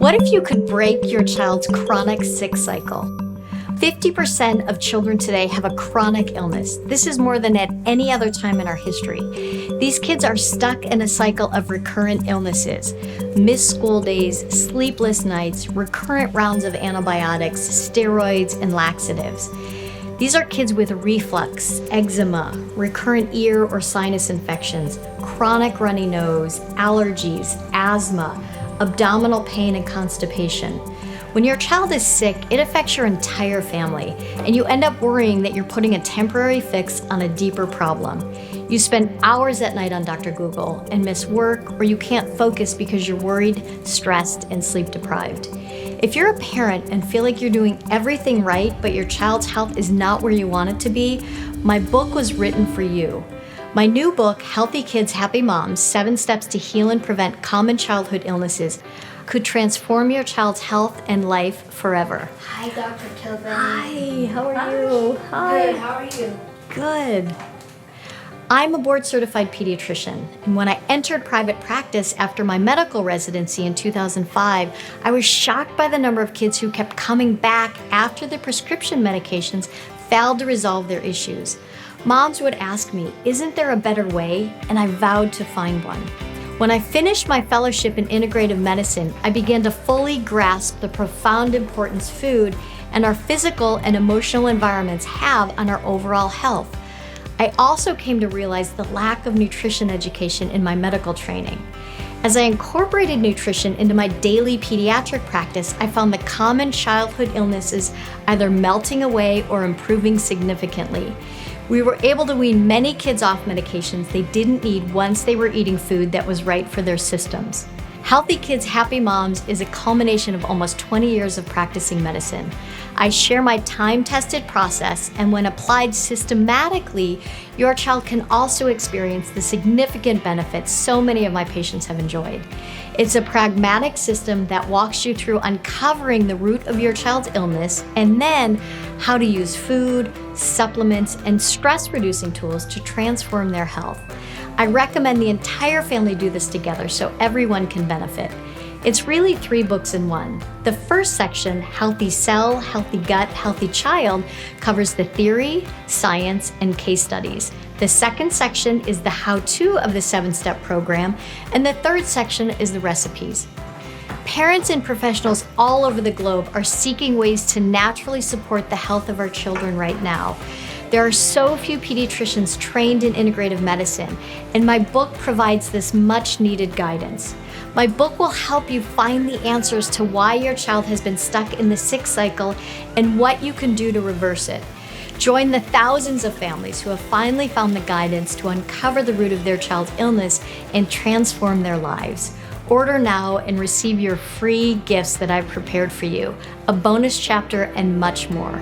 What if you could break your child's chronic sick cycle? 50% of children today have a chronic illness. This is more than at any other time in our history. These kids are stuck in a cycle of recurrent illnesses, missed school days, sleepless nights, recurrent rounds of antibiotics, steroids, and laxatives. These are kids with reflux, eczema, recurrent ear or sinus infections, chronic runny nose, allergies, asthma, abdominal pain, and constipation. When your child is sick, it affects your entire family, and you end up worrying that you're putting a temporary fix on a deeper problem. You spend hours at night on Dr. Google and miss work, or you can't focus because you're worried, stressed, and sleep deprived. If you're a parent and feel like you're doing everything right, but your child's health is not where you want it to be, my book was written for you. My new book, Healthy Kids, Happy Moms, 7 Steps to Heal and Prevent Common Childhood Illnesses, could transform your child's health and life forever. Hi, Dr. Tobin. Hi, how are you? Hi. Good, how are you? Good. I'm a board-certified pediatrician, and when I entered private practice after my medical residency in 2005, I was shocked by the number of kids who kept coming back after the prescription medications failed to resolve their issues. Moms would ask me, "Isn't there a better way?" And I vowed to find one. When I finished my fellowship in integrative medicine, I began to fully grasp the profound importance food and our physical and emotional environments have on our overall health. I also came to realize the lack of nutrition education in my medical training. As I incorporated nutrition into my daily pediatric practice, I found the common childhood illnesses either melting away or improving significantly. We were able to wean many kids off medications they didn't need once they were eating food that was right for their systems. Healthy Kids, Happy Moms is a culmination of almost 20 years of practicing medicine. I share my time-tested process, and when applied systematically, your child can also experience the significant benefits so many of my patients have enjoyed. It's a pragmatic system that walks you through uncovering the root of your child's illness and then how to use food, supplements, and stress-reducing tools to transform their health. I recommend the entire family do this together so everyone can benefit. It's really 3 books in one. The first section, Healthy Cell, Healthy Gut, Healthy Child, covers the theory, science, and case studies. The second section is the how-to of the 7-step program, and the third section is the recipes. Parents and professionals all over the globe are seeking ways to naturally support the health of our children right now. There are so few pediatricians trained in integrative medicine, and my book provides this much-needed guidance. My book will help you find the answers to why your child has been stuck in the sick cycle and what you can do to reverse it. Join the thousands of families who have finally found the guidance to uncover the root of their child's illness and transform their lives. Order now and receive your free gifts that I've prepared for you, a bonus chapter, and much more.